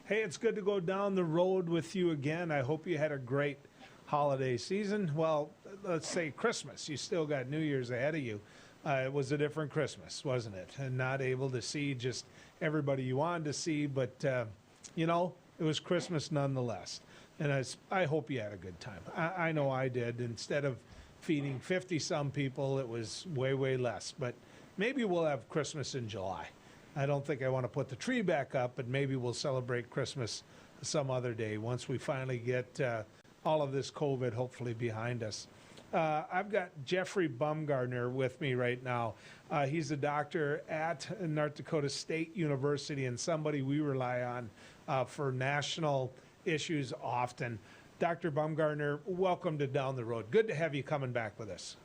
Hey, it's good to go down the road with you again. I hope you had a great holiday season. Well, let's say Christmas. You still got New Year's ahead of you. It was a different Christmas, wasn't it? And not able to see just everybody you wanted to see, but it was Christmas nonetheless. And I hope you had a good time. I know I did. Instead of feeding 50 some people, it was way, way less. But maybe we'll have Christmas in July. I don't think I want to put the tree back up, but maybe we'll celebrate Christmas some other day once we finally get all of this COVID hopefully behind us. I've got Jeffrey Baumgartner with me right now. He's a doctor at North Dakota State University and somebody we rely on for national issues often. Dr. Baumgartner, welcome to Down the Road. Good to have you coming back with us.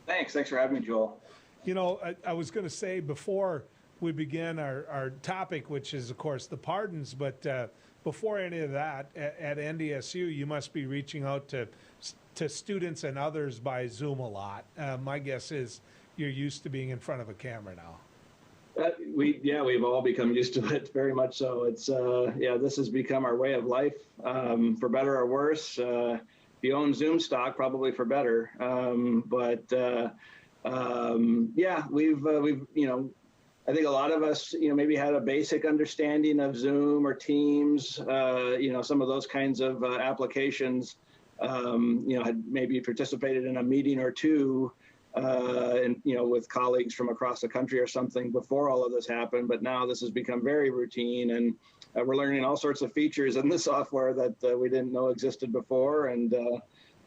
Thanks for having me, Joel. You know, I was going to say before we begin our topic, which is, of course, the pardons. But before any of that, at NDSU, you must be reaching out to students and others by Zoom a lot. My guess is you're used to being in front of a camera now. We've all become used to it, very much so. It's this has become our way of life, for better or worse. If you own Zoom stock, probably for better. We've I think a lot of us, maybe had a basic understanding of Zoom or Teams, some of those kinds of applications, had maybe participated in a meeting or two, with colleagues from across the country or something before all of this happened. But now this has become very routine, and we're learning all sorts of features in the software that we didn't know existed before. And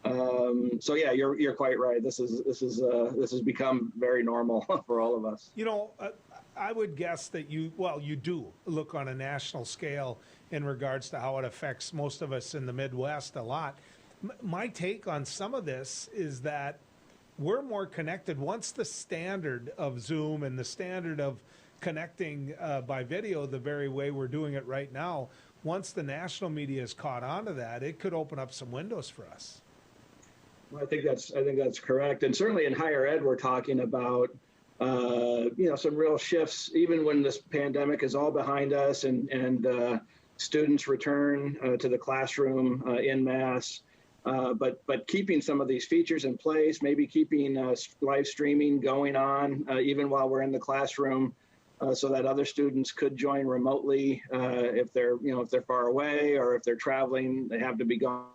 you're quite right. This has become very normal for all of us. I would guess that you do look on a national scale in regards to how it affects most of us in the Midwest a lot. My take on some of this is that we're more connected once the standard of Zoom and the standard of connecting by video the very way we're doing it right now, once the national media has caught on to that, it could open up some windows for us. Well, I think that's correct. And certainly in higher ed, we're talking about some real shifts, even when this pandemic is all behind us and students return to the classroom en masse. But keeping some of these features in place, maybe keeping live streaming going on even while we're in the classroom, so that other students could join remotely if they're far away, or if they're traveling, they have to be gone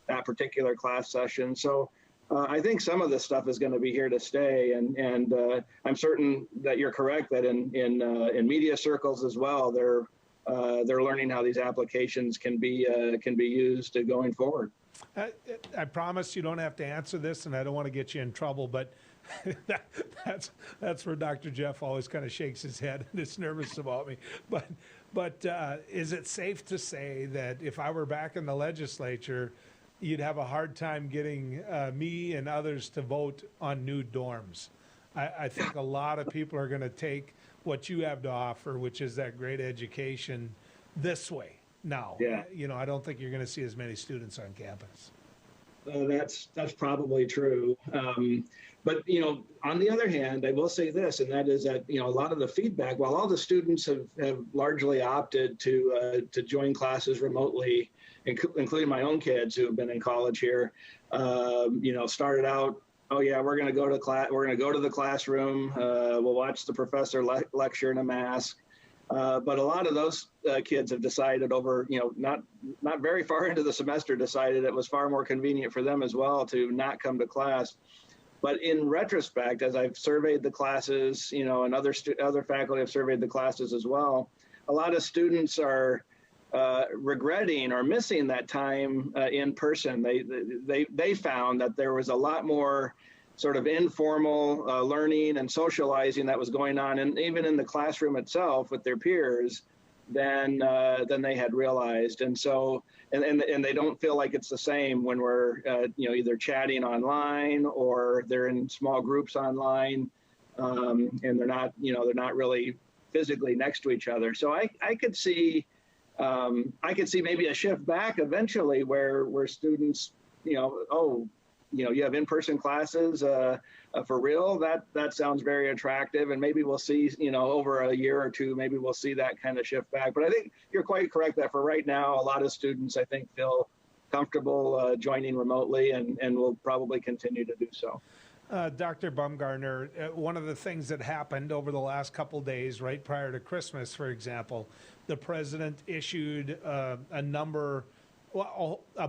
that particular class session. So I think some of this stuff is going to be here to stay, and I'm certain that you're correct that in media circles as well, they're learning how these applications can be used going forward. I promise you don't have to answer this, and I don't want to get you in trouble, but that's where Dr. Jeff always kind of shakes his head and is nervous about me. But is it safe to say that if I were back in the legislature, you'd have a hard time getting me and others to vote on new dorms? I think a lot of people are going to take what you have to offer, which is that great education, this way now. Yeah. I don't think you're going to see as many students on campus. That's probably true. But on the other hand, I will say this, and that is that a lot of the feedback, while all the students have largely opted to join classes remotely, including my own kids who have been in college here, started out, oh yeah, we're going to go to class, we're going to go to the classroom, we'll watch the professor lecture in a mask. But a lot of those kids have decided over, not very far into the semester, decided it was far more convenient for them as well to not come to class. But in retrospect, as I've surveyed the classes, and other faculty have surveyed the classes as well, a lot of students are regretting or missing that time in person. They found that there was a lot more sort of informal learning and socializing that was going on, and even in the classroom itself with their peers, than they had realized. And so, and they don't feel like it's the same when we're either chatting online or they're in small groups online, and they're not really physically next to each other. So I could see maybe a shift back eventually where students, you have in-person classes for real, that sounds very attractive. And maybe we'll see, over a year or two, maybe we'll see that kind of shift back. But I think you're quite correct that for right now, a lot of students, I think, feel comfortable joining remotely and will probably continue to do so. Dr. Bumgarner, one of the things that happened over the last couple days, right prior to Christmas, for example, the president issued a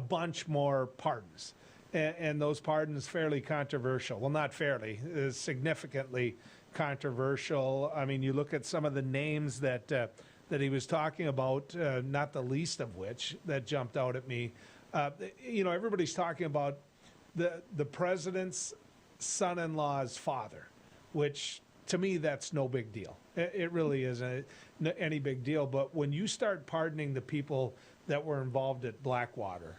bunch more pardons. And those pardons fairly controversial. Well, not fairly, significantly controversial. I mean, you look at some of the names that he was talking about, not the least of which that jumped out at me. Everybody's talking about the president's son-in-law's father, which to me, that's no big deal. It really isn't any big deal. But when you start pardoning the people that were involved at Blackwater,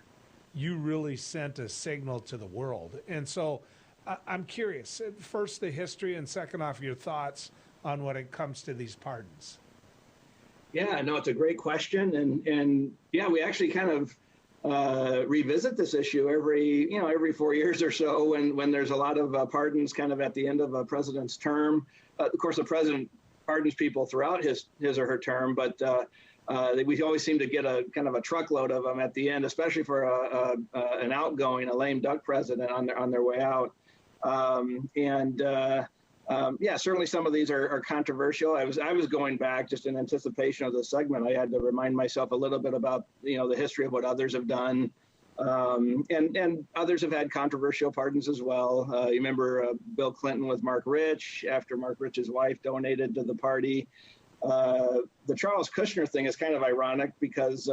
you really sent a signal to the world. And so I'm curious, first the history, and second off your thoughts on when it comes to these pardons. Yeah, no, it's a great question. And yeah, we actually kind of revisit this issue every 4 years or so when there's a lot of pardons kind of at the end of a president's term. Of course, the president pardons people throughout his or her term, but we always seem to get a kind of a truckload of them at the end, especially for an outgoing, a lame duck president on their way out. Yeah, certainly some of these are controversial. I was going back just in anticipation of the segment. I had to remind myself a little bit about the history of what others have done, and others have had controversial pardons as well. You remember Bill Clinton with Mark Rich after Mark Rich's wife donated to the party. The Charles Kushner thing is kind of ironic because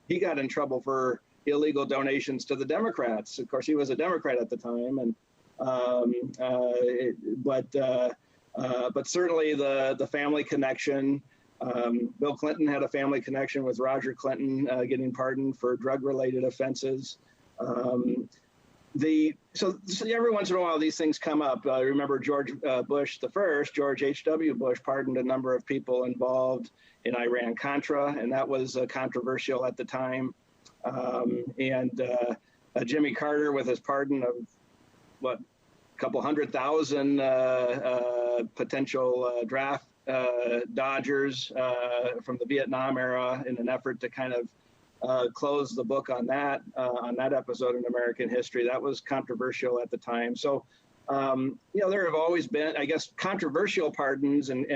he got in trouble for illegal donations to the Democrats. Of course, he was a Democrat at the time, and but certainly the family connection. Bill Clinton had a family connection with Roger Clinton getting pardoned for drug-related offenses. So every once in a while these things come up. Remember George Bush the first, George H.W. Bush pardoned a number of people involved in Iran-Contra, and that was controversial at the time. Jimmy Carter with his pardon of a couple 100,000 potential draft dodgers from the Vietnam era in an effort to kind of close the book on that episode in American history. That was controversial at the time. So, there have always been, I guess, controversial pardons and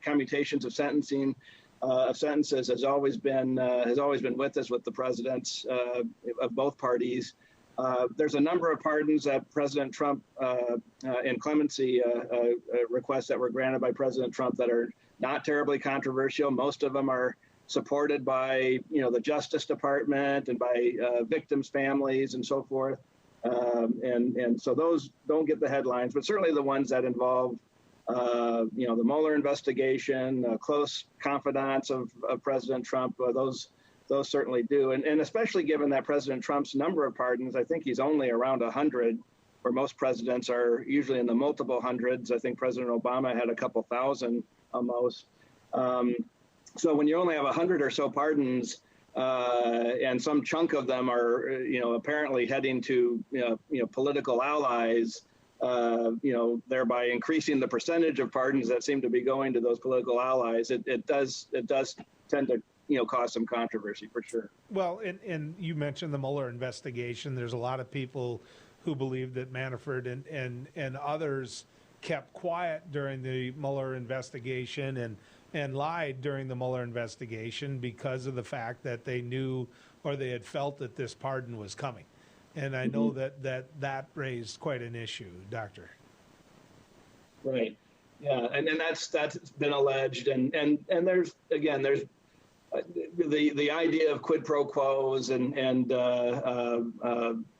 commutations of sentencing. Of sentences has always been with us with the presidents of both parties. There's a number of pardons that President Trump and clemency requests that were granted by President Trump that are not terribly controversial. Most of them are supported by the Justice Department and by victims' families and so forth. And so those don't get the headlines, but certainly the ones that involve the Mueller investigation, close confidants of President Trump, those certainly do. And especially given that President Trump's number of pardons, I think he's only around 100, where most presidents are usually in the multiple hundreds. I think President Obama had a couple thousand almost. So when you only have 100 or so pardons, and some chunk of them are, apparently heading to, political allies, thereby increasing the percentage of pardons that seem to be going to those political allies, it does tend to cause some controversy for sure. Well, and you mentioned the Mueller investigation. There's a lot of people who believe that Manafort and others kept quiet during the Mueller investigation and lied during the Mueller investigation because of the fact that they knew or they had felt that this pardon was coming. And I know that raised quite an issue, Doctor. Right. Yeah, and that's been alleged, and there's the idea of quid pro quos and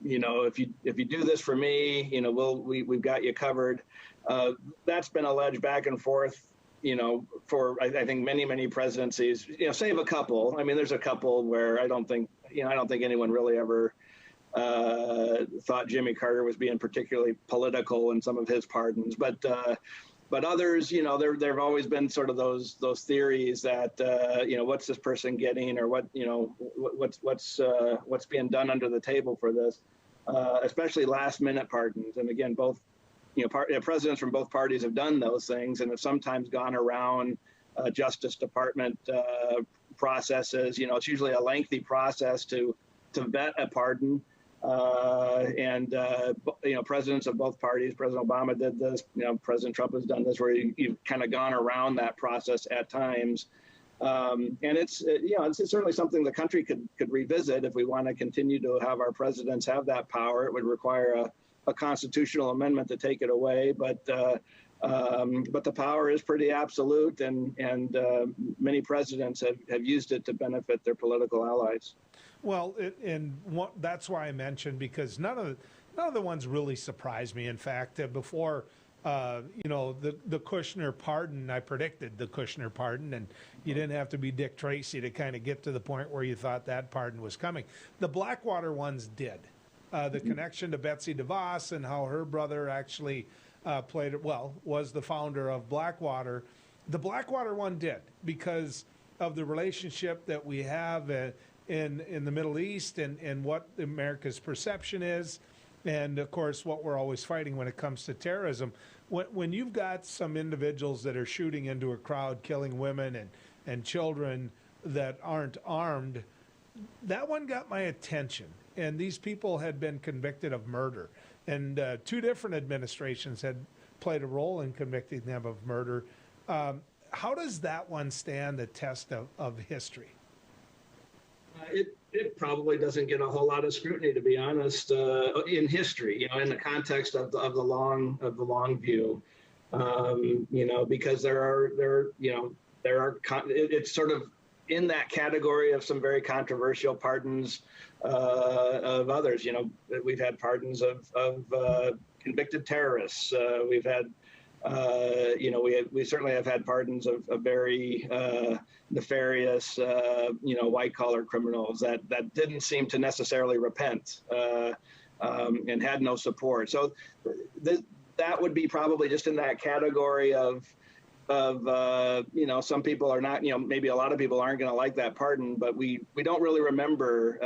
if you do this for me, we've got you covered. That's been alleged back and forth, for I think many presidencies. Save a couple. I mean, there's a couple where I don't think anyone really ever thought Jimmy Carter was being particularly political in some of his pardons, but but others, there've always been sort of those theories that what's this person getting, or what's being done under the table for this, especially last minute pardons. And again, both presidents from both parties have done those things and have sometimes gone around Justice Department processes. It's usually a lengthy process to vet a pardon. Presidents of both parties, President Obama did this, President Trump has done this, where you've kind of gone around that process at times. And it's certainly something the country could revisit if we want to continue to have our presidents have that power. It would require a constitutional amendment to take it away, but the power is pretty absolute, and many presidents have used it to benefit their political allies. Well, that's why I mentioned, because none of the ones really surprised me. In fact, before the Kushner pardon, I predicted the Kushner pardon, and you didn't have to be Dick Tracy to kind of get to the point where you thought that pardon was coming. The Blackwater ones did. The connection to Betsy DeVos and how her brother actually was the founder of Blackwater. The Blackwater one did, because of the relationship that we have in the Middle East and what America's perception is, and of course what we're always fighting when it comes to terrorism. When you've got some individuals that are shooting into a crowd, killing women and children that aren't armed, that one got my attention. And these people had been convicted of murder, and 2 different administrations had played a role in convicting them of murder. How does that one stand the test of history? It probably doesn't get a whole lot of scrutiny, to be honest, in history. In the context of the long view, because it's sort of in that category of some very controversial pardons of others. We've had pardons of convicted terrorists. We've had we certainly have had pardons of very nefarious, white collar criminals that didn't seem to necessarily repent and had no support. So that would be probably just in that category of some people are not, maybe a lot of people aren't going to like that pardon, but we don't really remember,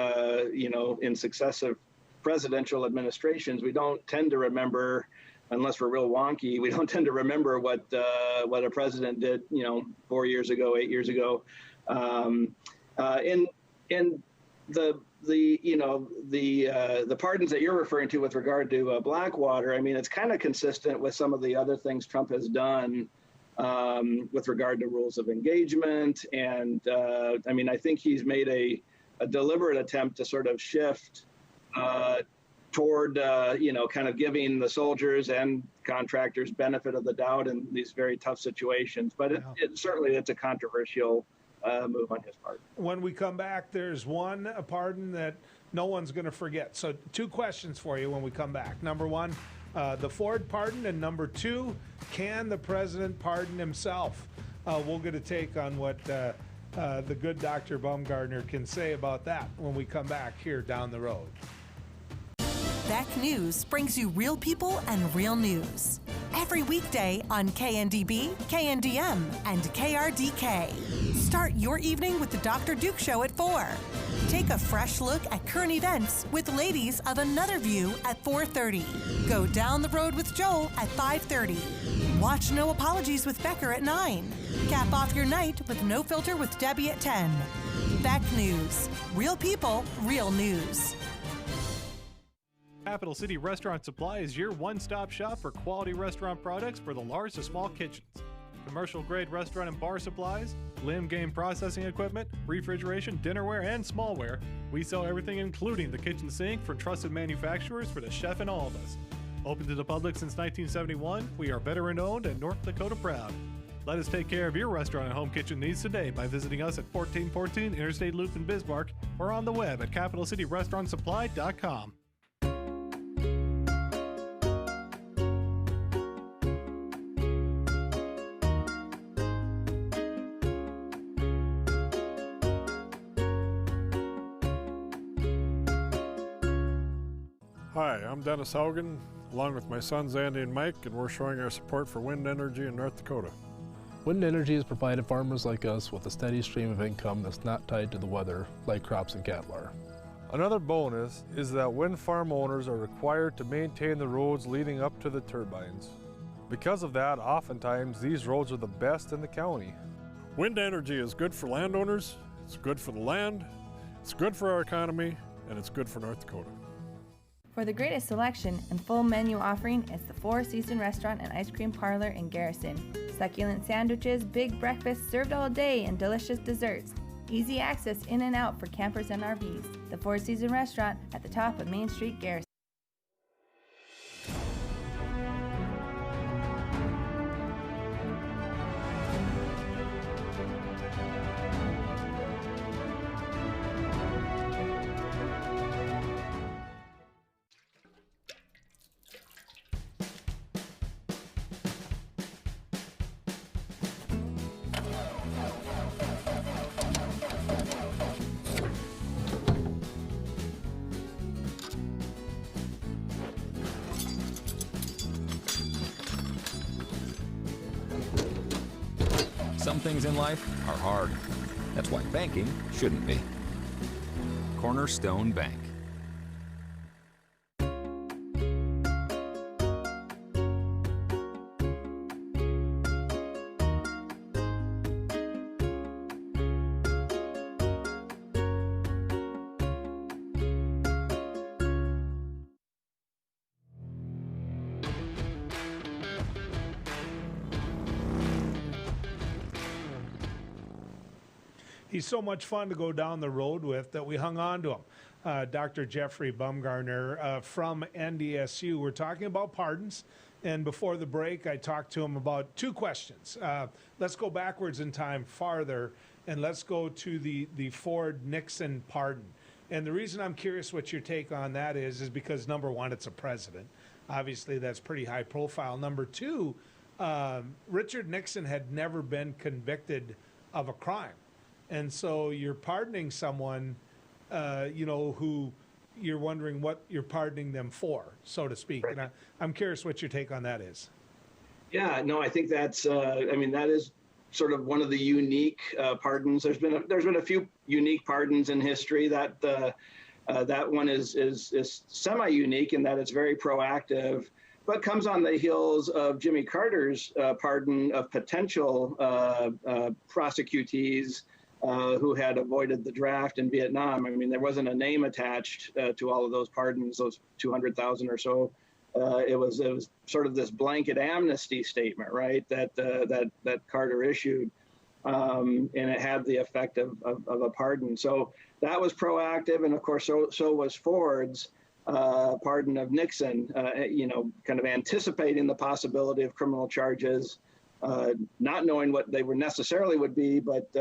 in successive presidential administrations, we don't tend to remember, unless we're real wonky, we don't tend to remember what a president did, 4 years ago, 8 years ago. In the pardons that you're referring to with regard to Blackwater, I mean, it's kind of consistent with some of the other things Trump has done with regard to rules of engagement. And I think he's made a deliberate attempt to sort of shift toward, kind of giving the soldiers and contractors benefit of the doubt in these very tough situations. But it's a controversial move on his part. When we come back, there's one pardon that no one's going to forget. So 2 questions for you when we come back. Number 1, the Ford pardon, and number 2, can the president pardon himself? We'll get a take on what the good Dr. Baumgartner can say about that when we come back here down the road. Beck News brings you real people and real news. Every weekday on KNDB, KNDM, and KRDK. Start your evening with the Dr. Duke Show at 4. Take a fresh look at current events with Ladies of Another View at 4:30. Go down the road with Joel at 5:30. Watch No Apologies with Becker at 9. Cap off your night with No Filter with Debbie at 10. Beck News. Real people, real news. Capital City Restaurant Supply is your one-stop shop for quality restaurant products for the large to small kitchens. Commercial-grade restaurant and bar supplies, limb game processing equipment, refrigeration, dinnerware, and smallware. We sell everything including the kitchen sink from trusted manufacturers for the chef and all of us. Open to the public since 1971, we are veteran-owned and North Dakota proud. Let us take care of your restaurant and home kitchen needs today by visiting us at 1414 Interstate Loop in Bismarck or on the web at capitalcityrestaurantsupply.com. Hi, I'm Dennis Haugen, along with my sons Andy and Mike, and we're showing our support for wind energy in North Dakota. Wind energy has provided farmers like us with a steady stream of income that's not tied to the weather like crops and cattle are. Another bonus is that wind farm owners are required to maintain the roads leading up to the turbines. Because of that, oftentimes these roads are the best in the county. Wind energy is good for landowners, it's good for the land, it's good for our economy, and it's good for North Dakota. For the greatest selection and full menu offering is the Four Seasons Restaurant and Ice Cream Parlor in Garrison. Succulent sandwiches, big breakfasts served all day, and delicious desserts. Easy access in and out for campers and RVs. The Four Seasons Restaurant at the top of Main Street, Garrison. Some things in life are hard. That's why banking shouldn't be. Cornerstone Bank. He's so much fun to go down the road with that we hung on to him. Dr. Jeffrey Bumgarner from NDSU. We're talking about pardons. And before the break, I talked to him about two questions. Let's go backwards in time farther, and let's go to the Ford-Nixon pardon. And the reason I'm curious what your take on that is because, number one, it's a president. Obviously, that's pretty high profile. Number two, Richard Nixon had never been convicted of a crime. And so you're pardoning someone, who you're wondering what you're pardoning them for, so to speak. Right. And I'm curious what your take on that is. Yeah, no, I think that's, that is sort of one of the unique pardons. There's been a few unique pardons in history. That one is semi-unique in that it's very proactive, but comes on the heels of Jimmy Carter's pardon of potential prosecutees who had avoided the draft in Vietnam. I mean, there wasn't a name attached to all of those pardons, those 200,000 or so. It was sort of this blanket amnesty statement, right, that Carter issued, and it had the effect of a pardon. So that was proactive, and of course, so was Ford's pardon of Nixon. Kind of anticipating the possibility of criminal charges. Not knowing what they were necessarily would be, but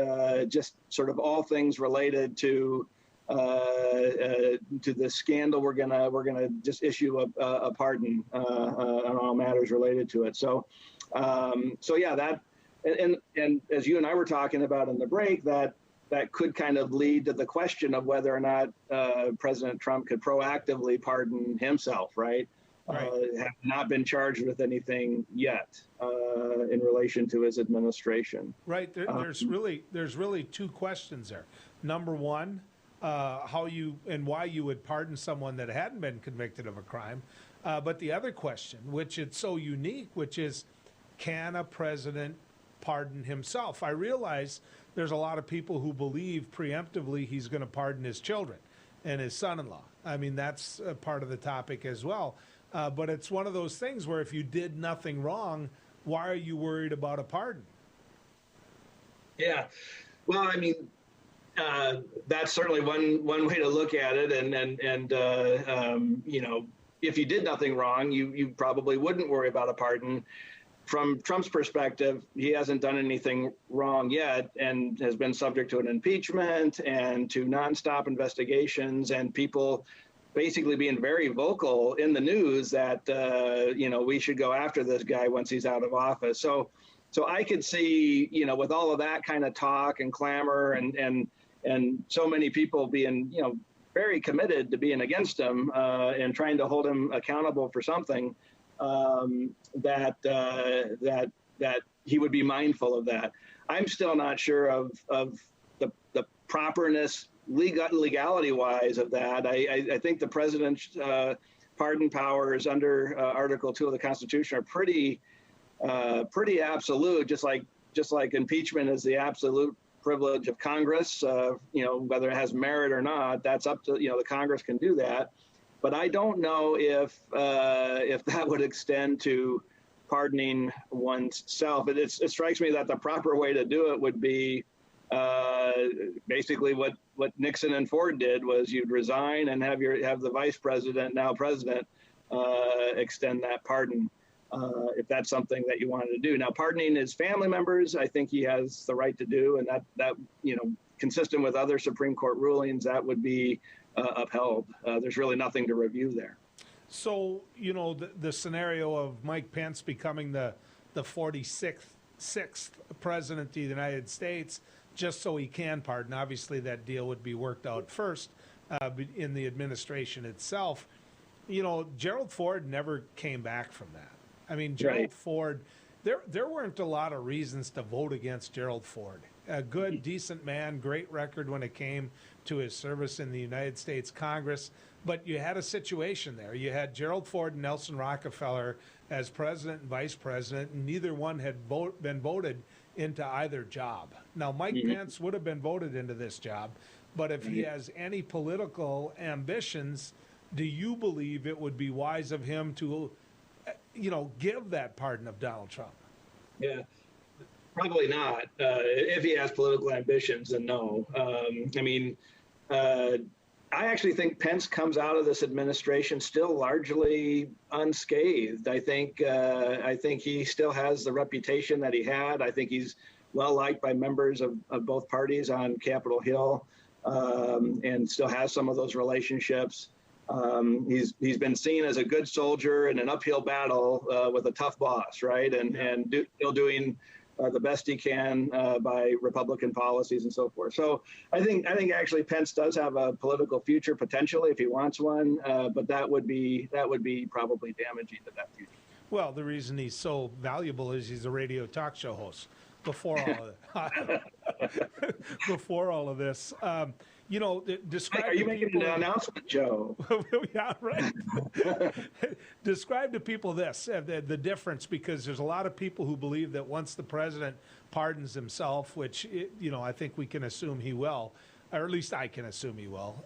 just sort of all things related to the scandal. We're gonna just issue a pardon on all matters related to it. So yeah, that and as you and I were talking about in the break, that could kind of lead to the question of whether or not President Trump could proactively pardon himself, right? Have not been charged with anything yet in relation to his administration. Right. There's really two questions there. Number one, how you and why you would pardon someone that hadn't been convicted of a crime. But the other question, which it's so unique, which is, can a president pardon himself? I realize there's a lot of people who believe preemptively he's going to pardon his children and his son-in-law. I mean, that's a part of the topic as well. But it's one of those things where if you did nothing wrong, why are you worried about a pardon? Yeah, well, I mean, that's certainly one way to look at it. And if you did nothing wrong, you probably wouldn't worry about a pardon. From Trump's perspective, he hasn't done anything wrong yet and has been subject to an impeachment and to nonstop investigations and people basically being very vocal in the news that, we should go after this guy once he's out of office. So I could see, with all of that kind of talk and clamor and so many people being, very committed to being against him and trying to hold him accountable for something, that he would be mindful of that. I'm still not sure of the properness, legality-wise, of that. I think the president's pardon powers under Article 2 of the Constitution are pretty absolute, just like impeachment is the absolute privilege of Congress. Whether it has merit or not, that's up to the Congress can do that. But I don't know if that would extend to pardoning oneself. It strikes me that the proper way to do it would be basically what Nixon and Ford did, was you'd resign and have the vice president, now president, extend that pardon. If that's something that you wanted to do. Now, pardoning his family members, I think he has the right to do, and that consistent with other Supreme Court rulings, that would be upheld. There's really nothing to review there. So, the scenario of Mike Pence becoming the 46th president of the United States, just so he can pardon, obviously that deal would be worked out first in the administration itself. Gerald Ford never came back from that. I mean, Gerald Ford, there weren't a lot of reasons to vote against Gerald Ford. A good, decent man, great record when it came to his service in the United States Congress. But you had a situation there. You had Gerald Ford and Nelson Rockefeller as president and vice president, and neither one had been voted into either job. Now, Mike Pence would have been voted into this job, but if he has any political ambitions, do you believe it would be wise of him to give that pardon of Donald Trump? Yeah, probably not. If he has political ambitions, then no. I actually think Pence comes out of this administration still largely unscathed. I think he still has the reputation that he had. I think he's well liked by members of both parties on Capitol Hill, and still has some of those relationships. He's been seen as a good soldier in an uphill battle with a tough boss, right? And still doing the best he can by Republican policies and so forth. So I think actually Pence does have a political future potentially if he wants one, but that would be probably damaging to that future. Well, the reason he's so valuable is he's a radio talk show host. Before all of this, describe. Are you making an announcement, Joe? Yeah, right. Describe to people this, the difference, because there's a lot of people who believe that once the president pardons himself, which I think we can assume he will, or at least I can assume he will.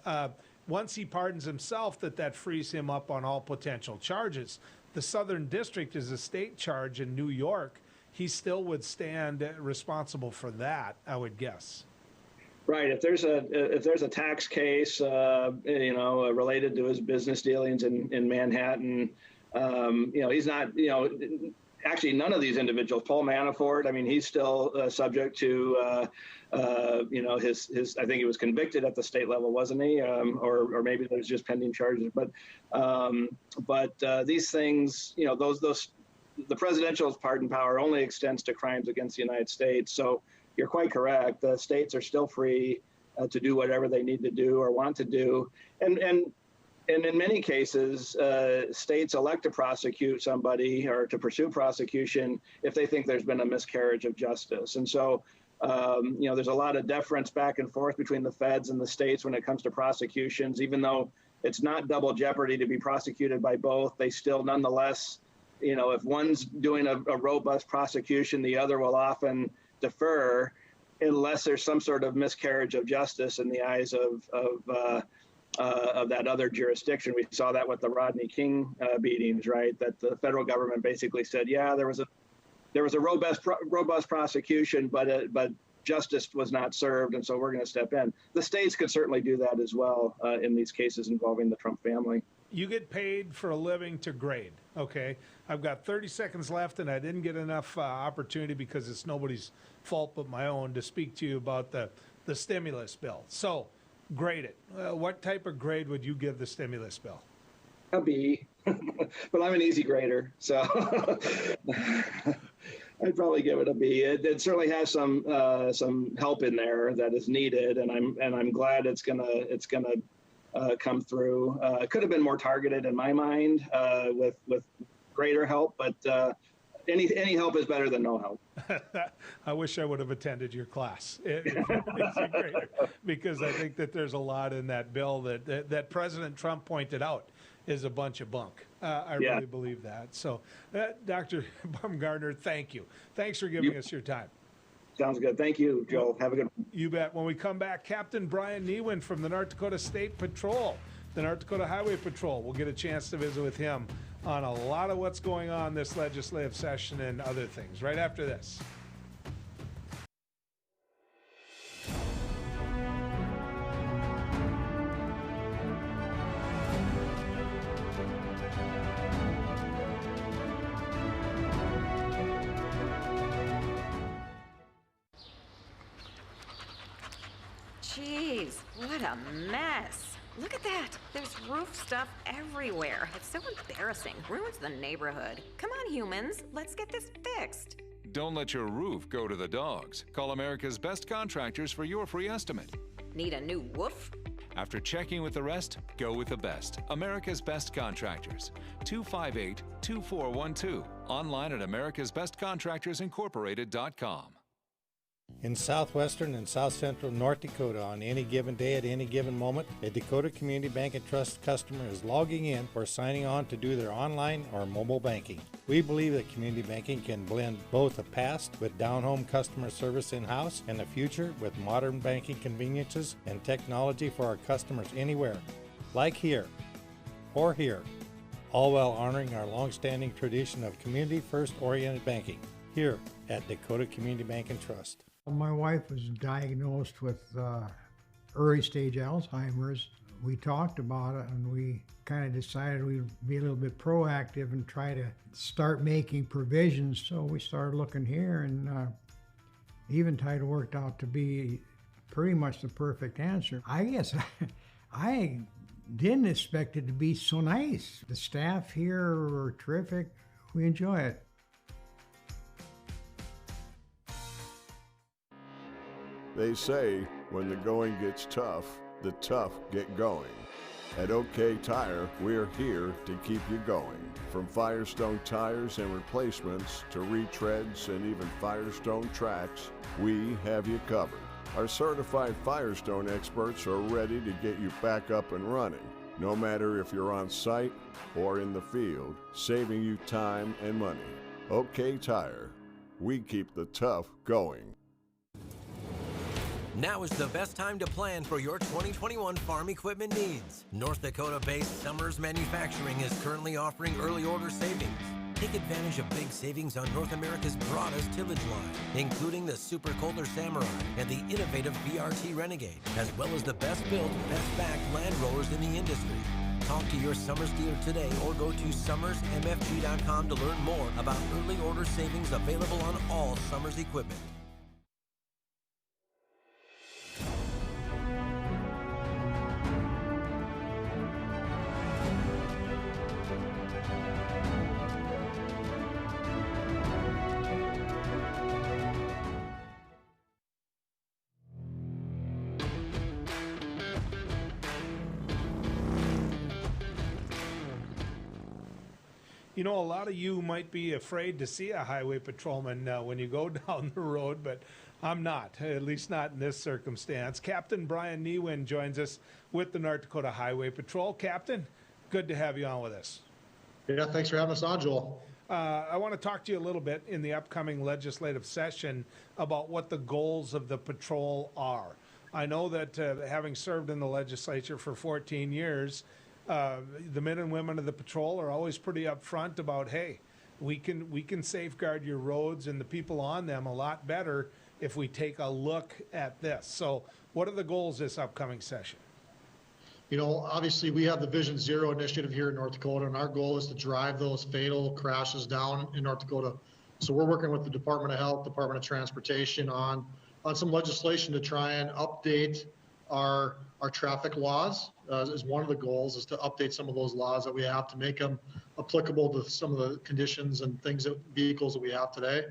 Once he pardons himself, that frees him up on all potential charges. The Southern District is a state charge in New York. He still would stand responsible for that, I would guess. Right. If there's a tax case, related to his business dealings in Manhattan, he's not, actually none of these individuals. Paul Manafort, he's still subject to, his. I think he was convicted at the state level, wasn't he? Or maybe there's just pending charges. But these things, the presidential pardon power only extends to crimes against the United States. So you're quite correct. The states are still free to do whatever they need to do or want to do. And in many cases, states elect to prosecute somebody or to pursue prosecution if they think there's been a miscarriage of justice. And so, there's a lot of deference back and forth between the feds and the states when it comes to prosecutions. Even though it's not double jeopardy to be prosecuted by both, they still nonetheless, if one's doing a robust prosecution, the other will often defer unless there's some sort of miscarriage of justice in the eyes of that other jurisdiction. We saw that with the Rodney King beatings, right? That the federal government basically said, yeah, there was a robust prosecution, but justice was not served, and so we're going to step in. The states could certainly do that as well in these cases involving the Trump family. You get paid for a living to grade, okay? I've got 30 seconds left, and I didn't get enough opportunity because it's nobody's fault but my own to speak to you about the stimulus bill. So, grade it. What type of grade would you give the stimulus bill? A B, but I'm an easy grader, so I'd probably give it a B. It certainly has some help in there that is needed, and I'm glad it's gonna come through. It could have been more targeted in my mind with greater help, but any help is better than no help. I wish I would have attended your class, because I think that there's a lot in that bill that President Trump pointed out is a bunch of bunk. I really believe that. So, Dr. Baumgartner, thank you. Thanks for giving us your time. Sounds good. Thank you, Joe. Have a good one. You bet. When we come back, Captain Brian Niewin from the North Dakota State Patrol, the North Dakota Highway Patrol. We'll get a chance to visit with him on a lot of what's going on this legislative session and other things right after this. Jeez, what a mess. Look at that. There's roof stuff everywhere. It's so embarrassing. Ruins the neighborhood. Come on, humans. Let's get this fixed. Don't let your roof go to the dogs. Call America's Best Contractors for your free estimate. Need a new woof? After checking with the rest, go with the best. America's Best Contractors. 258-2412. Online at americasbestcontractorsincorporated.com. In southwestern and south central North Dakota, on any given day at any given moment, a Dakota Community Bank and Trust customer is logging in or signing on to do their online or mobile banking. We believe that community banking can blend both the past with down-home customer service in-house and the future with modern banking conveniences and technology for our customers anywhere, like here or here, all while honoring our long-standing tradition of community-first oriented banking here at Dakota Community Bank and Trust. My wife was diagnosed with early stage Alzheimer's. We talked about it and we kind of decided we'd be a little bit proactive and try to start making provisions. So we started looking here, and Eventide worked out to be pretty much the perfect answer. I guess I didn't expect it to be so nice. The staff here are terrific. We enjoy it. They say when the going gets tough, the tough get going. At OK Tire, we're here to keep you going. From Firestone tires and replacements to retreads and even Firestone tracks, we have you covered. Our certified Firestone experts are ready to get you back up and running, no matter if you're on site or in the field, saving you time and money. OK Tire, we keep the tough going. Now is the best time to plan for your 2021 farm equipment needs. North Dakota-based Summers Manufacturing is currently offering early order savings. Take advantage of big savings on North America's broadest tillage line, including the Super Coulter Samurai and the innovative VRT Renegade, as well as the best built, best backed land rollers in the industry. Talk to your Summers dealer today or go to summersmfg.com to learn more about early order savings available on all Summers equipment. You know, a lot of you might be afraid to see a highway patrolman when you go down the road, but I'm not, at least not in this circumstance. Captain Brian Niewin joins us with the North Dakota Highway Patrol. Captain, good to have you on with us. Yeah, thanks for having us on, Joel. I want to talk to you a little bit in the upcoming legislative session about what the goals of the patrol are. I know that having served in the legislature for 14 years, the men and women of the patrol are always pretty upfront about, hey, we can safeguard your roads and the people on them a lot better if we take a look at this. So what are the goals this upcoming session? You know, obviously we have the Vision Zero initiative here in North Dakota, and our goal is to drive those fatal crashes down in North Dakota. So we're working with the Department of Health, Department of Transportation on some legislation to try and update our traffic laws. Is one of the goals, is to update some of those laws that we have to make them applicable to some of the conditions and things that vehicles that we have today.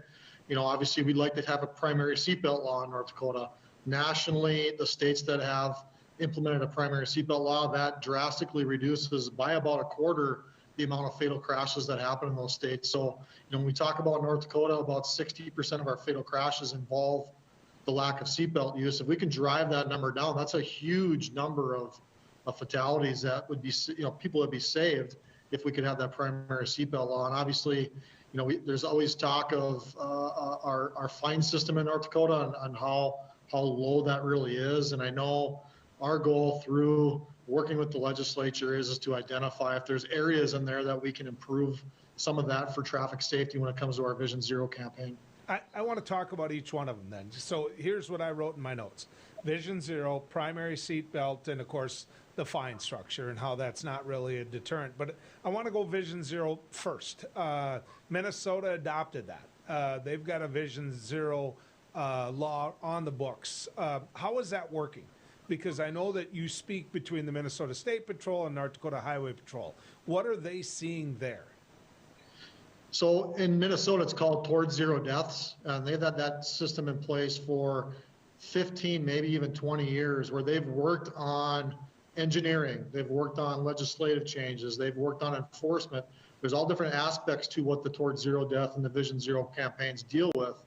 You know, obviously we'd like to have a primary seatbelt law in North Dakota. Nationally, the states that have implemented a primary seatbelt law that drastically reduces by about a quarter the amount of fatal crashes that happen in those states. So, when we talk about North Dakota, about 60% of our fatal crashes involve the lack of seatbelt use. If we can drive that number down, that's a huge number of fatalities that would be, people would be saved if we could have that primary seatbelt law. And obviously, there's always talk of our fine system in North Dakota and how low that really is. And I know our goal through working with the legislature is to identify if there's areas in there that we can improve some of that for traffic safety when it comes to our Vision Zero campaign. I want to talk about each one of them then. So here's what I wrote in my notes. Vision Zero, primary seat belt, and of course the fine structure and how that's not really a deterrent. But I want to go Vision Zero first. Minnesota adopted that. They've got a Vision Zero law on the books. How is that working? Because I know that you speak between the Minnesota State Patrol and North Dakota Highway Patrol. What are they seeing there? So in Minnesota, it's called Towards Zero Deaths, and they've had that system in place for 15, maybe even 20 years, where they've worked on engineering, they've worked on legislative changes, they've worked on enforcement. There's all different aspects to what the Towards Zero Death and the Vision Zero campaigns deal with,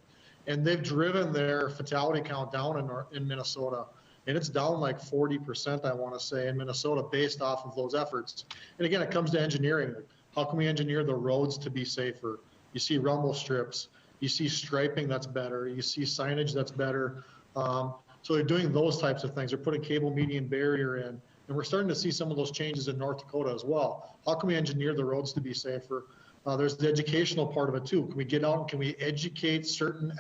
and they've driven their fatality count down in Minnesota. And it's down like 40%, I want to say, in Minnesota based off of those efforts. And again, it comes to engineering. How can we engineer the roads to be safer? You see rumble strips, you see striping that's better, you see signage that's better. So they're doing those types of things. They're putting cable median barrier in. And we're starting to see some of those changes in North Dakota as well. How can we engineer the roads to be safer? There's the educational part of it too. Can we get out and can we educate certain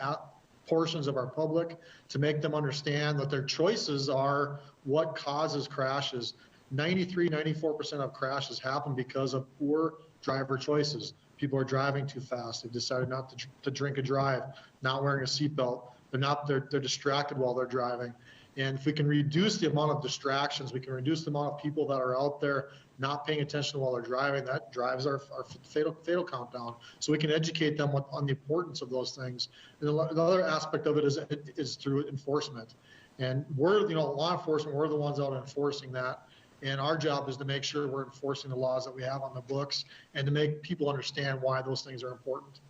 portions of our public to make them understand that their choices are what causes crashes? 94% of crashes happen because of poor driver choices. People are driving too fast. They've decided not to drink and drive, not wearing a seatbelt. They're distracted while they're driving. And if we can reduce the amount of distractions, we can reduce the amount of people that are out there not paying attention while they're driving, that drives our fatal count down. So we can educate them on the importance of those things. And the other aspect of it is through enforcement. And we're, law enforcement, we're the ones out enforcing that. And our job is to make sure we're enforcing the laws that we have on the books and to make people understand why those things are important.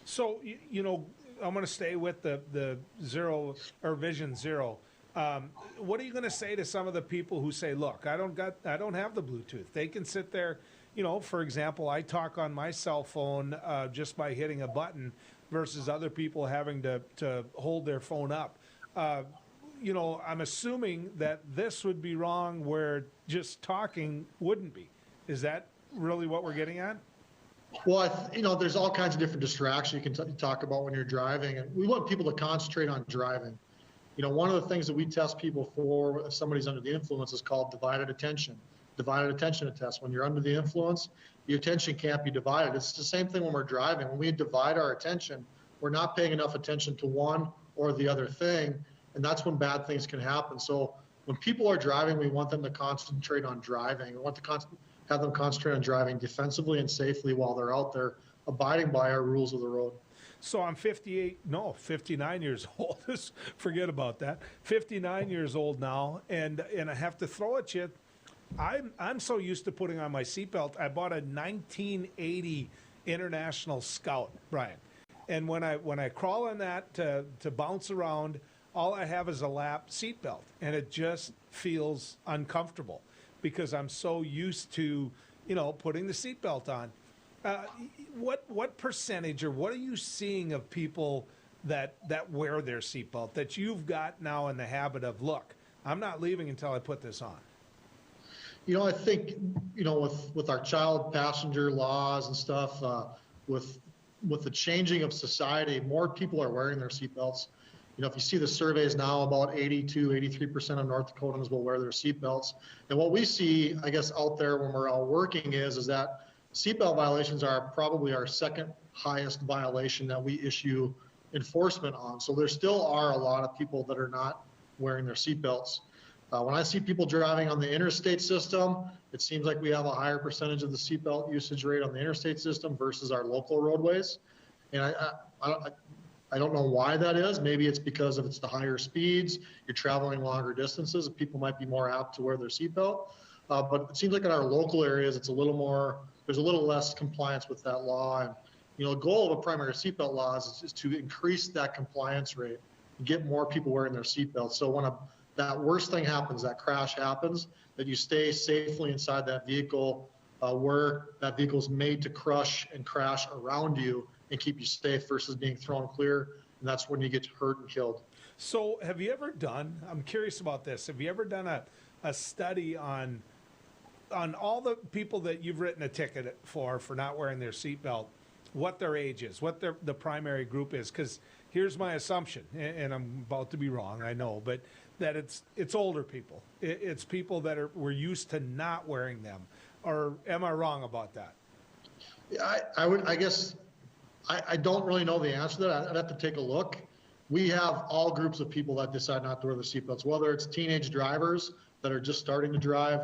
So, I'm going to stay with the zero or Vision Zero. What are you going to say to some of the people who say, look, I don't have the Bluetooth. They can sit there, for example, I talk on my cell phone just by hitting a button versus other people having to hold their phone up. I'm assuming that this would be wrong where just talking wouldn't be. Is that really what we're getting at? Well, there's all kinds of different distractions you can talk about when you're driving, and we want people to concentrate on driving. One of the things that we test people for if somebody's under the influence is called divided attention test. When you're under the influence, the attention can't be divided. It's the same thing when we're driving. When we divide our attention, we're not paying enough attention to one or the other thing, and that's when bad things can happen. So when people are driving, we want them to concentrate on driving. We want to have them concentrate on driving defensively and safely while they're out there abiding by our rules of the road. So I'm 59 years old. Forget about that. 59 years old now, and I have to throw at you. I'm so used to putting on my seatbelt. I bought a 1980 International Scout, Brian, and when I crawl in that to bounce around, all I have is a lap seatbelt, and it just feels uncomfortable because I'm so used to putting the seatbelt on. What percentage or what are you seeing of people that wear their seatbelt that you've got now in the habit of, look, I'm not leaving until I put this on? I think, with our child passenger laws and stuff, with the changing of society, more people are wearing their seatbelts. If you see the surveys now, about 83% of North Dakotans will wear their seatbelts. And what we see, I guess, out there when we're out working is that seatbelt violations are probably our second highest violation that we issue enforcement on. So there still are a lot of people that are not wearing their seatbelts. When I see people driving on the interstate system, it seems like we have a higher percentage of the seatbelt usage rate on the interstate system versus our local roadways. And I don't know why that is. Maybe it's because it's the higher speeds, you're traveling longer distances, and people might be more apt to wear their seatbelt. But it seems like in our local areas, there's a little less compliance with that law. And, the goal of a primary seatbelt law is to increase that compliance rate and get more people wearing their seatbelts. So when that worst thing happens, that crash happens, that you stay safely inside that vehicle where that vehicle is made to crush and crash around you and keep you safe versus being thrown clear. And that's when you get hurt and killed. So have you ever done, I'm curious about this, have you ever done a study on all the people that you've written a ticket for not wearing their seatbelt, what their age is, what the primary group is? Because here's my assumption, and I'm about to be wrong, I know, but that it's older people. It's people that were used to not wearing them. Or am I wrong about that? Yeah, I don't really know the answer to that. I'd have to take a look. We have all groups of people that decide not to wear their seatbelts, whether it's teenage drivers that are just starting to drive,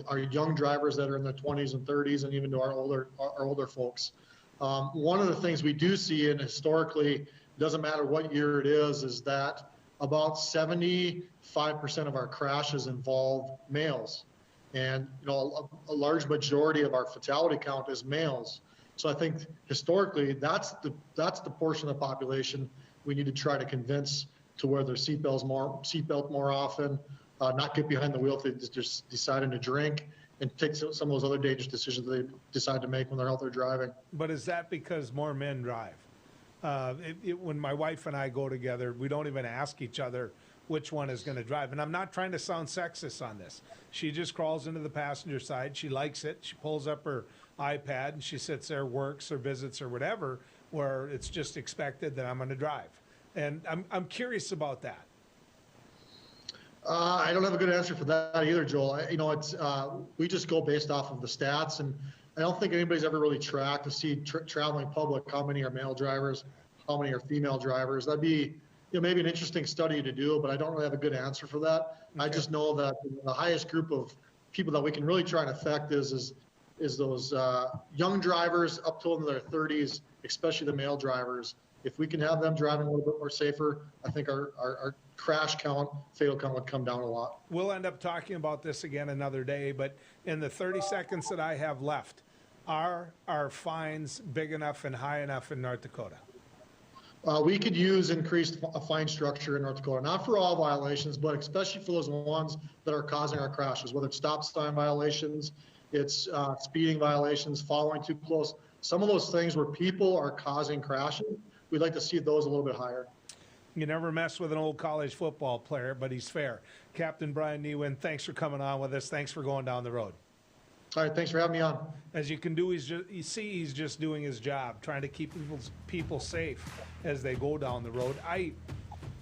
our young drivers that are in their 20s and 30s, and even to our older folks. One of the things we do see, and historically, doesn't matter what year it is that about 75% of our crashes involve males. And a large majority of our fatality count is males. So I think historically that's the portion of the population we need to try to convince to wear their seatbelt more often, not get behind the wheel if they're just deciding to drink, and take some of those other dangerous decisions they decide to make when they're out there driving. But is that because more men drive? When my wife and I go together, we don't even ask each other which one is going to drive. And I'm not trying to sound sexist on this. She just crawls into the passenger side. She likes it. She pulls up her iPad and she sits there, works or visits or whatever, where it's just expected that I'm going to drive. And I'm curious about that. I don't have a good answer for that either, Joel. We just go based off of the stats, and I don't think anybody's ever really tracked to see traveling public how many are male drivers, how many are female drivers. That'd be maybe an interesting study to do, but I don't really have a good answer for that. Okay. I just know that the highest group of people that we can really try and affect is those young drivers up to in their 30s, especially the male drivers. If we can have them driving a little bit more safer, I think our crash count, fatal count would come down a lot. We'll end up talking about this again another day, but in the 30 seconds that I have left, are our fines big enough and high enough in North Dakota? We could use increased fine structure in North Dakota, not for all violations, but especially for those ones that are causing our crashes, whether it's stop sign violations, it's speeding violations, following too close. Some of those things where people are causing crashes, we'd like to see those a little bit higher. You never mess with an old college football player, but he's fair. Captain Brian Neewin, thanks for coming on with us. Thanks for going down the road. All right, thanks for having me on. As you can do, he's just doing his job, trying to keep people safe as they go down the road.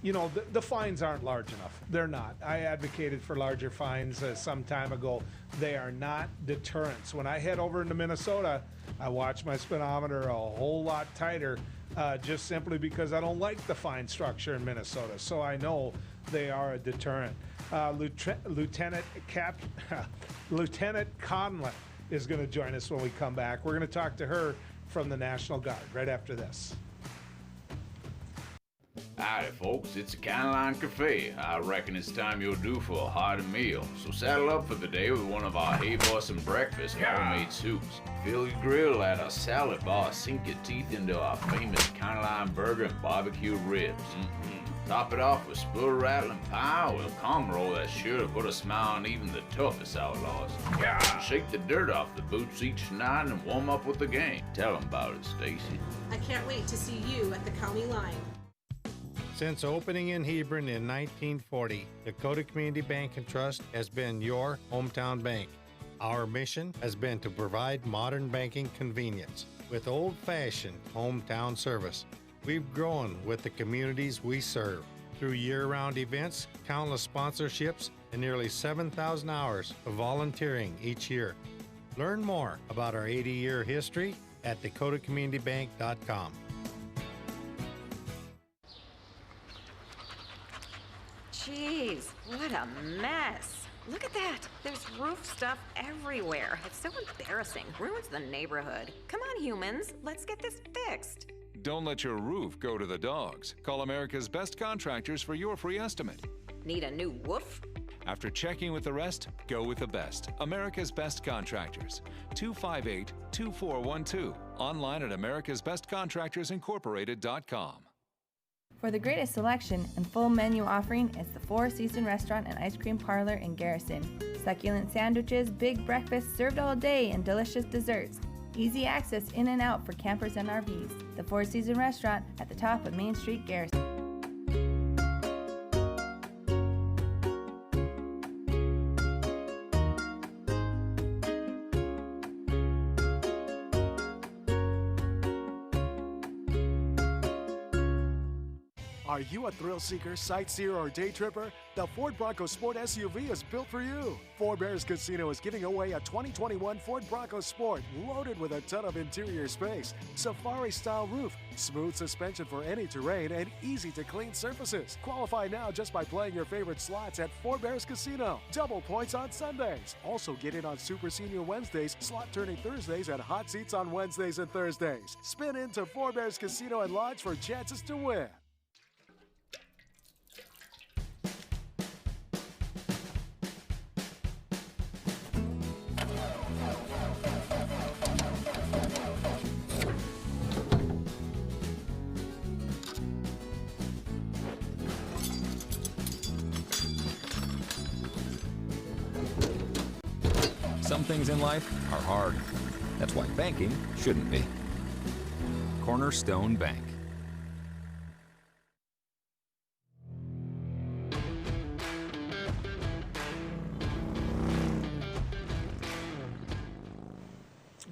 The fines aren't large enough. They're not. I advocated for larger fines some time ago. They are not deterrents. When I head over into Minnesota, I watch my speedometer a whole lot tighter, just simply because I don't like the fine structure in Minnesota. So I know they are a deterrent. Lieutenant Conlon is going to join us when we come back. We're going to talk to her from the National Guard right after this. Howdy, folks. It's a Conlon Cafe. I reckon it's time you're due for a hearty meal. So saddle up for the day with one of our Hey Boston breakfast homemade soups. Fill your grill at our salad bar. Sink your teeth into our famous Conlon burger and barbecue ribs. Top it off with spoon-rattling pie with a cum roll that's sure to put a smile on even the toughest outlaws. Shake the dirt off the boots each night and warm up with the gang. Tell them about it, Stacy. I can't wait to see you at the county line. Since opening in Hebron in 1940, Dakota Community Bank and Trust has been your hometown bank. Our mission has been to provide modern banking convenience with old-fashioned hometown service. We've grown with the communities we serve through year-round events, countless sponsorships, and nearly 7,000 hours of volunteering each year. Learn more about our 80-year history at dakotacommunitybank.com. Jeez, what a mess. Look at that. There's roof stuff everywhere. It's so embarrassing. Ruins the neighborhood. Come on, humans. Let's get this fixed. Don't let your roof go to the dogs. Call America's Best Contractors for your free estimate. Need a new woof? After checking with the rest, go with the best. America's Best Contractors. 258-2412. Online at americasbestcontractorsincorporated.com. For the greatest selection and full menu offering is the Four Seasons Restaurant and Ice Cream Parlor in Garrison. Succulent sandwiches, big breakfasts served all day, and delicious desserts. Easy access in and out for campers and RVs. The Four Seasons Restaurant at the top of Main Street, Garrison. Are you a thrill seeker, sightseer, or day tripper? The Ford Bronco Sport SUV is built for you. Fort Bears Casino is giving away a 2021 Ford Bronco Sport loaded with a ton of interior space, safari-style roof, smooth suspension for any terrain, and easy-to-clean surfaces. Qualify now just by playing your favorite slots at Fort Bears Casino. Double points on Sundays. Also get in on Super Senior Wednesdays, slot turning Thursdays, and hot seats on Wednesdays and Thursdays. Spin into Fort Bears Casino and Lodge for chances to win. Some things in life are hard. That's why banking shouldn't be. Cornerstone Bank.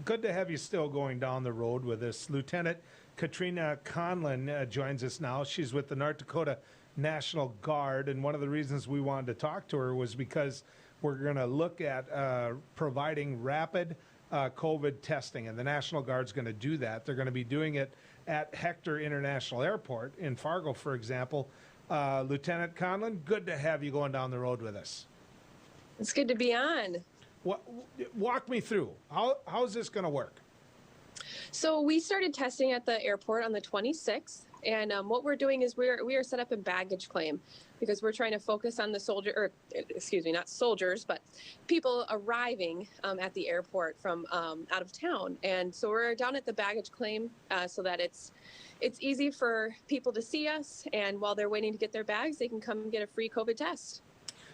Good to have you still going down the road with us. Lieutenant Katrina Conlon joins us now. She's with the North Dakota National Guard, and one of the reasons we wanted to talk to her was because we're going to look at providing rapid COVID testing, and the National Guard's going to do that. They're going to be doing it at Hector International Airport in Fargo, for example. Lieutenant Conlon, good to have you going down the road with us. It's good to be on. Walk me through. How's this going to work? So we started testing at the airport on the 26th, and what we're doing is we are set up in baggage claim because we're trying to focus on the not soldiers, but people arriving at the airport from out of town. And so we're down at the baggage claim so that it's easy for people to see us, and while they're waiting to get their bags, they can come and get a free COVID test.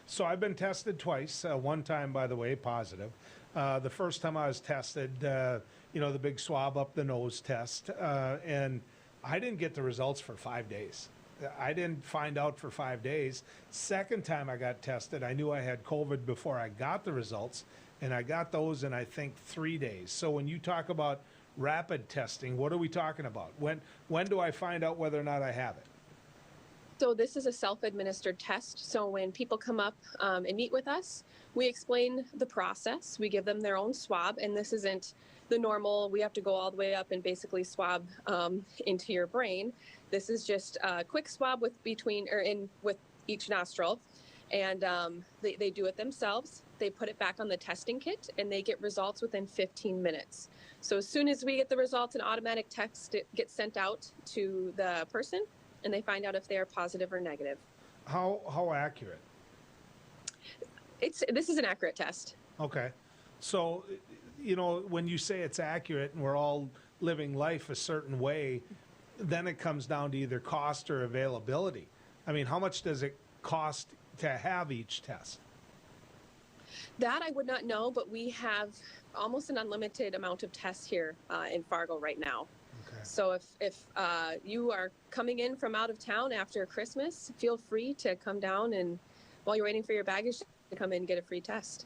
So I've been tested twice. One time, by the way, positive. The first time I was tested, the big swab up the nose test, and I didn't get the results for 5 days. I didn't find out for 5 days. Second time I got tested, I knew I had COVID before I got the results, and I got those in, I think, 3 days. So when you talk about rapid testing, what are we talking about? When do I find out whether or not I have it? So this is a self-administered test. So when people come up and meet with us, we explain the process. We give them their own swab, and this isn't the normal, we have to go all the way up and basically swab into your brain. This is just a quick swab with each nostril, and they do it themselves. They put it back on the testing kit, and they get results within 15 minutes. So as soon as we get the results, an automatic text gets sent out to the person, and they find out if they are positive or negative. How accurate? This is an accurate test. Okay. So, when you say it's accurate and we're all living life a certain way, then it comes down to either cost or availability. I mean, how much does it cost to have each test? That I would not know, but we have almost an unlimited amount of tests here in Fargo right now. Okay. So if you are coming in from out of town after Christmas, feel free to come down, and while you're waiting for your baggage, to come in and get a free test.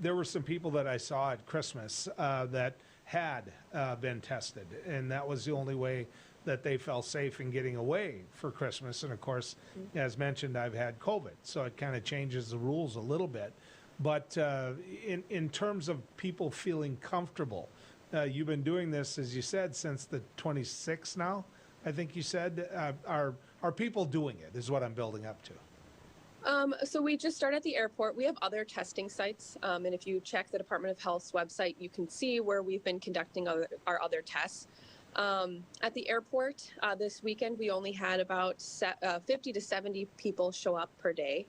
There were some people that I saw at Christmas that had been tested, and that was the only way that they felt safe in getting away for Christmas. And of course, as mentioned, I've had COVID, so it kind of changes the rules a little bit. But in terms of people feeling comfortable, you've been doing this, as you said, since the 26th now, I think you said. Are people doing it, is what I'm building up to. So we just started at the airport. We have other testing sites, and if you check the Department of Health's website, you can see where we've been conducting our other tests. At the airport this weekend, we only had about 50 to 70 people show up per day.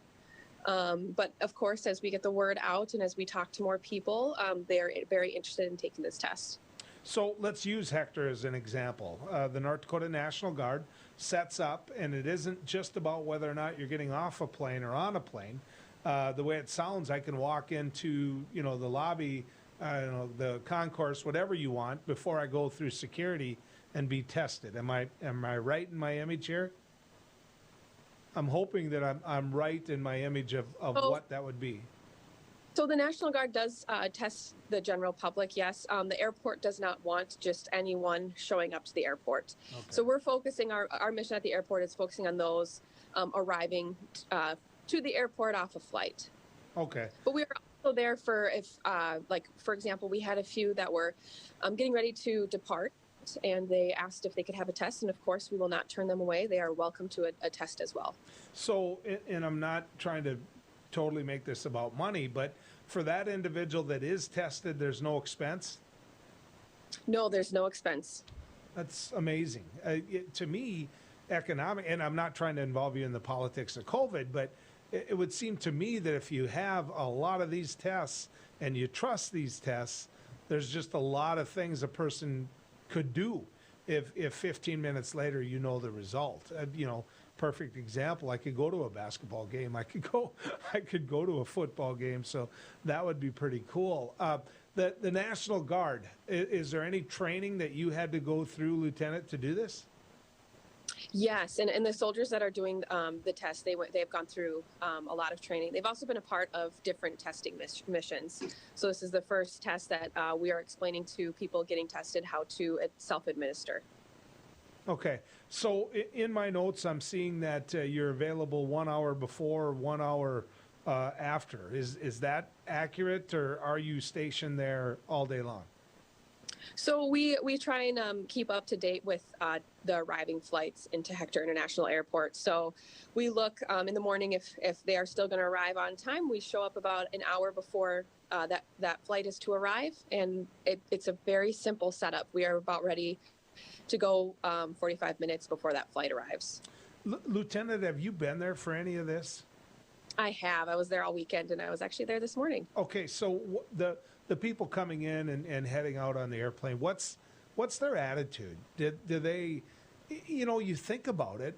But of course, as we get the word out and as we talk to more people, they're very interested in taking this test. So let's use Hector as an example. The North Dakota National Guard sets up, and it isn't just about whether or not you're getting off a plane or on a plane. The way it sounds, I can walk into, the lobby, the concourse, whatever you want, before I go through security and be tested. Am I right in my image here? I'm hoping that I'm right in my image of what that would be. So the National Guard does test the general public, yes. The airport does not want just anyone showing up to the airport. Okay. So we're focusing, our mission at the airport is focusing on those arriving to the airport off a flight. Okay. But we are also there for if, for example, we had a few that were getting ready to depart, and they asked if they could have a test, and of course we will not turn them away. They are welcome to a test as well. So, and I'm not trying to totally make this about money, but for that individual that is tested, there's no expense? No, there's no expense. That's amazing. To me, economic, and I'm not trying to involve you in the politics of COVID, but it would seem to me that if you have a lot of these tests and you trust these tests, there's just a lot of things a person could do if 15 minutes later you know the result. Perfect example, I could go to a basketball game, I could go to a football game, so that would be pretty cool. The National Guard, is there any training that you had to go through, Lieutenant, to do this? Yes, and the soldiers that are doing the test, they've gone through a lot of training. They've also been a part of different testing missions. So this is the first test that we are explaining to people getting tested how to self-administer. Okay, so in my notes, I'm seeing that you're available 1 hour before, 1 hour after. Is that accurate, or are you stationed there all day long? So we try and keep up to date with the arriving flights into Hector International Airport. So we look in the morning if they are still going to arrive on time. We show up about an hour before that flight is to arrive, and it's a very simple setup. We are about ready to go 45 minutes before that flight arrives. Lieutenant, have you been there for any of this? I have. I was there all weekend, and I was actually there this morning. Okay, so the people coming in and heading out on the airplane, what's their attitude? Do they, you think about it,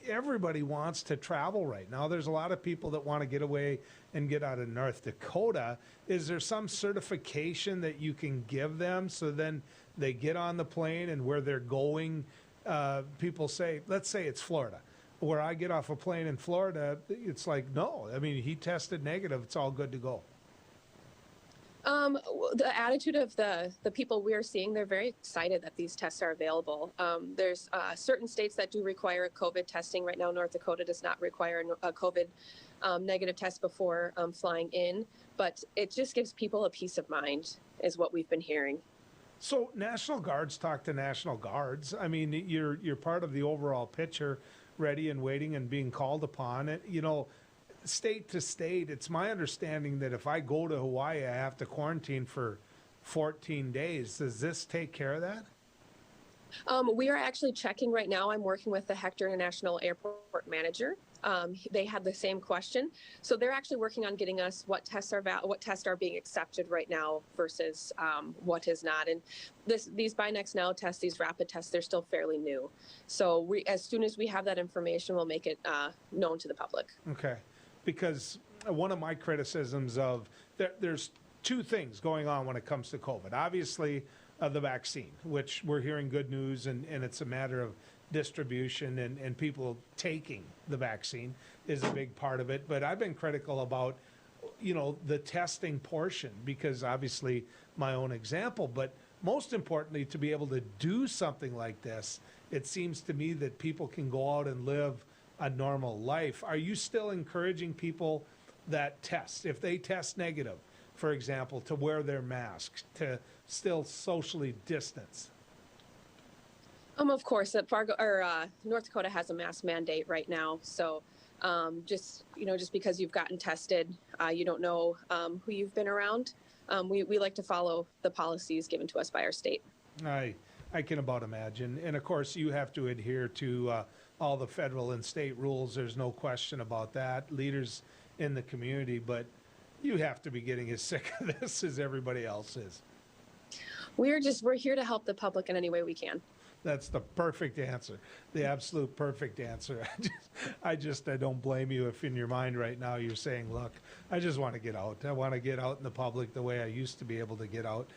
everybody wants to travel right now. There's a lot of people that want to get away and get out of North Dakota. Is there some certification that you can give them so then they get on the plane and where they're going, people say, let's say it's Florida. Where I get off a plane in Florida, it's like, no, I mean, he tested negative. It's all good to go. The attitude of the people we're seeing, they're very excited that these tests are available. There's certain states that do require COVID testing. Right now, North Dakota does not require a COVID negative test before flying in, but it just gives people a peace of mind, is what we've been hearing. So National Guards talk to National Guards. I mean, you're part of the overall picture, ready and waiting and being called upon. State to state, it's my understanding that if I go to Hawaii, I have to quarantine for 14 days. Does this take care of that? We are actually checking right now. I'm working with the Hector International Airport manager. They had the same question. So they're actually working on getting us what tests are being accepted right now versus what is not. And these Binax Now tests, these rapid tests, they're still fairly new. So as soon as we have that information, we'll make it known to the public. Okay. Because one of my criticisms of there's two things going on when it comes to COVID. Obviously, the vaccine, which we're hearing good news, and it's a matter of distribution and people taking the vaccine is a big part of it. But I've been critical about, the testing portion, because obviously my own example, but most importantly, to be able to do something like this, it seems to me that people can go out and live a normal life. Are you still encouraging people that test, if they test negative, for example, to wear their masks, to still socially distance? Of course, North Dakota has a mask mandate right now. So just because you've gotten tested, you don't know who you've been around. We like to follow the policies given to us by our state. I can about imagine. And of course, you have to adhere to all the federal and state rules. There's no question about that. Leaders in the community, but you have to be getting as sick of this as everybody else is. We're here to help the public in any way we can. That's the perfect answer, the absolute perfect answer. I don't blame you if in your mind right now you're saying, look, I just want to get out. I want to get out in the public the way I used to be able to get out.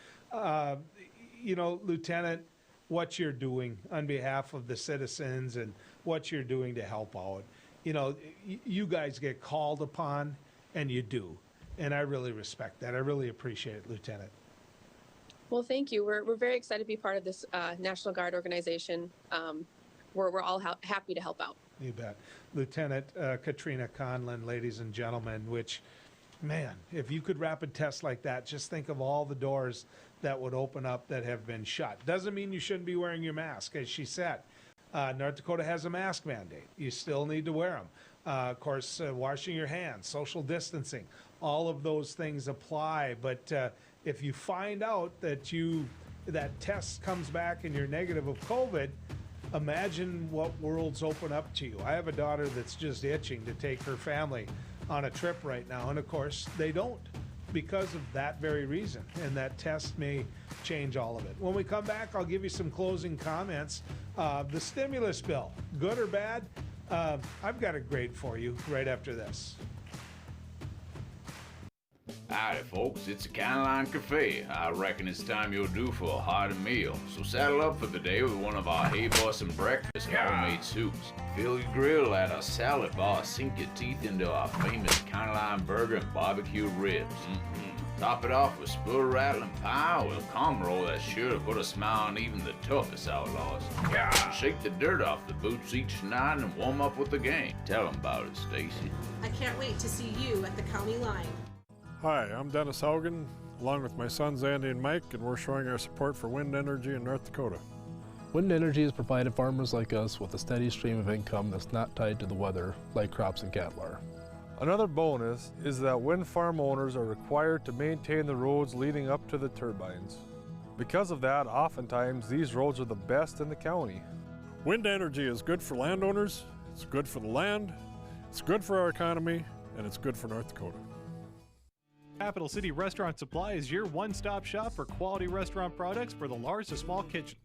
Lieutenant, what you're doing on behalf of the citizens and what you're doing to help out. You guys get called upon, and you do. And I really respect that. I really appreciate it, Lieutenant. Well, thank you. We're very excited to be part of this National Guard organization. We're all happy to help out. You bet. Lieutenant Katrina Conlon, ladies and gentlemen, which, man, if you could rapid test like that, just think of all the doors that would open up that have been shut. Doesn't mean you shouldn't be wearing your mask, as she said. North Dakota has a mask mandate. You still need to wear them. Of course, washing your hands, social distancing, all of those things apply. But if you find out that test comes back and you're negative of COVID, imagine what worlds open up to you. I have a daughter that's just itching to take her family on a trip right now. And of course, they don't because of that very reason. And that test may change all of it. When we come back, I'll give you some closing comments. The stimulus bill, good or bad? I've got a grade for you right after this. Howdy, folks. It's a Caneline Cafe. I reckon it's time you're due for a hearty meal. So saddle up for the day with one of our Hey Bossin breakfast homemade soups. Fill your grill at our salad bar. Sink your teeth into our famous Caneline burger and barbecue ribs. Top it off with spur rattling pie with a comb roll that's sure to put a smile on even the toughest outlaws. Shake the dirt off the boots each night and warm up with the game. Tell them about it, Stacy. I can't wait to see you at the county line. Hi, I'm Dennis Haugen, along with my sons Andy and Mike, and we're showing our support for wind energy in North Dakota. Wind energy has provided farmers like us with a steady stream of income that's not tied to the weather like crops and cattle are. Another bonus is that wind farm owners are required to maintain the roads leading up to the turbines. Because of that, oftentimes these roads are the best in the county. Wind energy is good for landowners, it's good for the land, it's good for our economy, and it's good for North Dakota. Capital City Restaurant Supply is your one-stop shop for quality restaurant products for the large to small kitchens.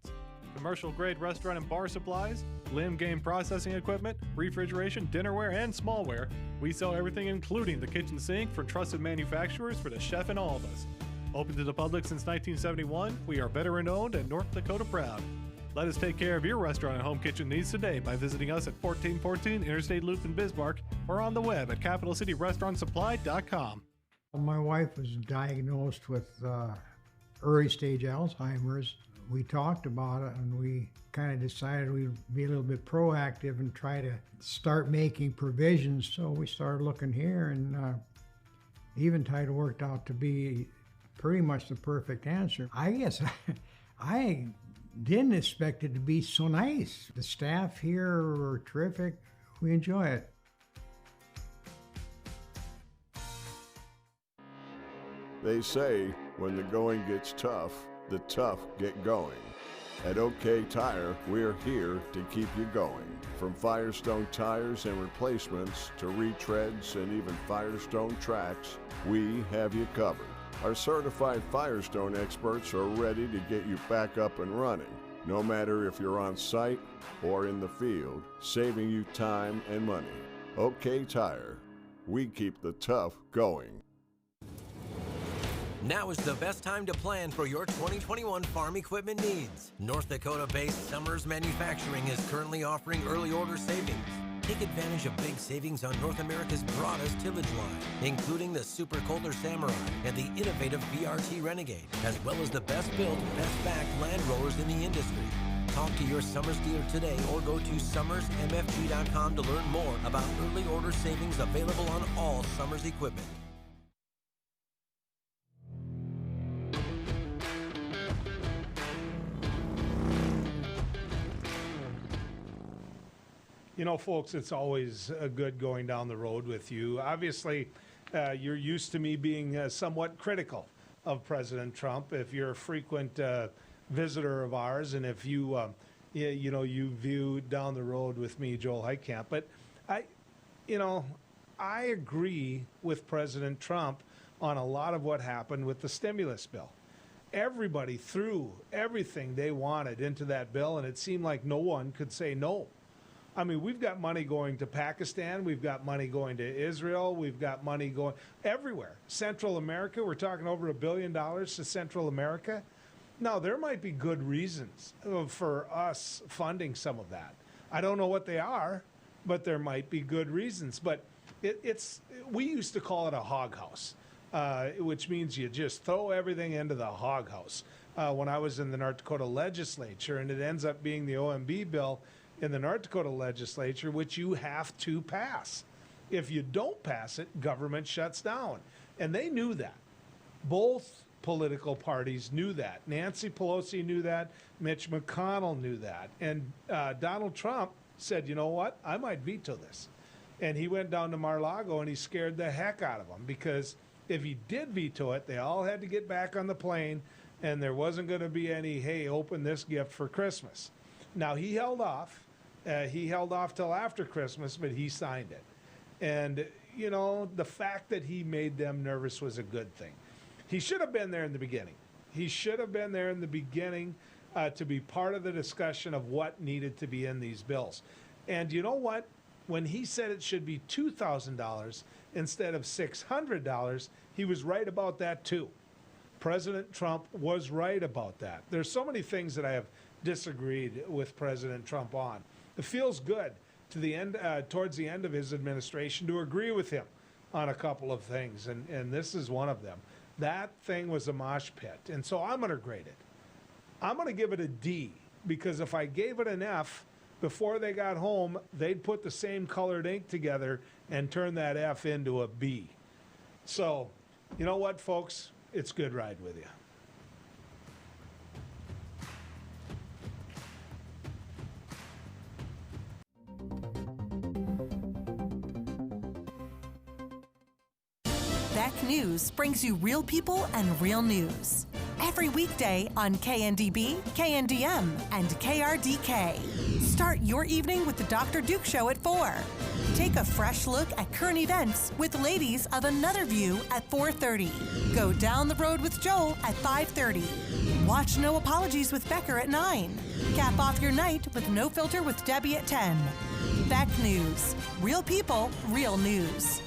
Commercial-grade restaurant and bar supplies, limb game processing equipment, refrigeration, dinnerware, and smallware. We sell everything including the kitchen sink for trusted manufacturers for the chef and all of us. Open to the public since 1971, we are veteran-owned and North Dakota proud. Let us take care of your restaurant and home kitchen needs today by visiting us at 1414 Interstate Loop in Bismarck or on the web at capitalcityrestaurantsupply.com. My wife was diagnosed with early stage Alzheimer's. We talked about it and we kind of decided we'd be a little bit proactive and try to start making provisions. So we started looking here, and Eventide worked out to be pretty much the perfect answer. I guess I didn't expect it to be so nice. The staff here are terrific. We enjoy it. They say when the going gets tough, the tough get going. At OK Tire, we're here to keep you going. From Firestone tires and replacements to retreads and even Firestone tracks, we have you covered. Our certified Firestone experts are ready to get you back up and running, no matter if you're on site or in the field, saving you time and money. OK Tire, we keep the tough going. Now is the best time to plan for your 2021 farm equipment needs. North Dakota-based Summers Manufacturing is currently offering early order savings. Take advantage of big savings on North America's broadest tillage line, including the Super Kohler Samurai and the innovative VRT Renegade, as well as the best built, best backed land rollers in the industry. Talk to your Summers dealer today or go to summersmfg.com to learn more about early order savings available on all Summers equipment. You know, folks, it's always good going down the road with you. Obviously, you're used to me being somewhat critical of President Trump. If you're a frequent visitor of ours, and if you, you view down the road with me, Joel Heitkamp. But I agree with President Trump on a lot of what happened with the stimulus bill. Everybody threw everything they wanted into that bill, and it seemed like no one could say no. I mean, we've got money going to Pakistan, we've got money going to Israel, we've got money going everywhere. Central America, we're talking over $1 billion to Central America. Now, there might be good reasons for us funding some of that. I don't know what they are, but there might be good reasons. But we used to call it a hog house, which means you just throw everything into the hog house. When I was in the North Dakota legislature, and it ends up being the OMB bill in the North Dakota legislature, which you have to pass. If you don't pass it, government shuts down. And they knew that. Both political parties knew that. Nancy Pelosi knew that. Mitch McConnell knew that. And Donald Trump said, you know what? I might veto this. And he went down to Mar-a-Lago and he scared the heck out of them, because if he did veto it, they all had to get back on the plane and there wasn't going to be any, hey, open this gift for Christmas. Now, he held off. He held off till after Christmas, but he signed it. And, the fact that he made them nervous was a good thing. He should have been there in the beginning. He should have been there in the beginning to be part of the discussion of what needed to be in these bills. And you know what? When he said it should be $2,000 instead of $600, he was right about that too. President Trump was right about that. There's so many things that I have disagreed with President Trump on. It feels good to the end, towards the end of his administration, to agree with him on a couple of things, and this is one of them. That thing was a mosh pit, and so I'm going to grade it. I'm going to give it a D, because if I gave it an F, before they got home, they'd put the same colored ink together and turn that F into a B. So, you know what, folks? It's good ride with you. Beck News brings you real people and real news. Every weekday on KNDB, KNDM, and KRDK. Start your evening with the Dr. Duke Show at 4. Take a fresh look at current events with Ladies of Another View at 4:30. Go down the road with Joel at 5:30. Watch No Apologies with Becker at 9. Cap off your night with No Filter with Debbie at 10. Beck News. Real people, real news.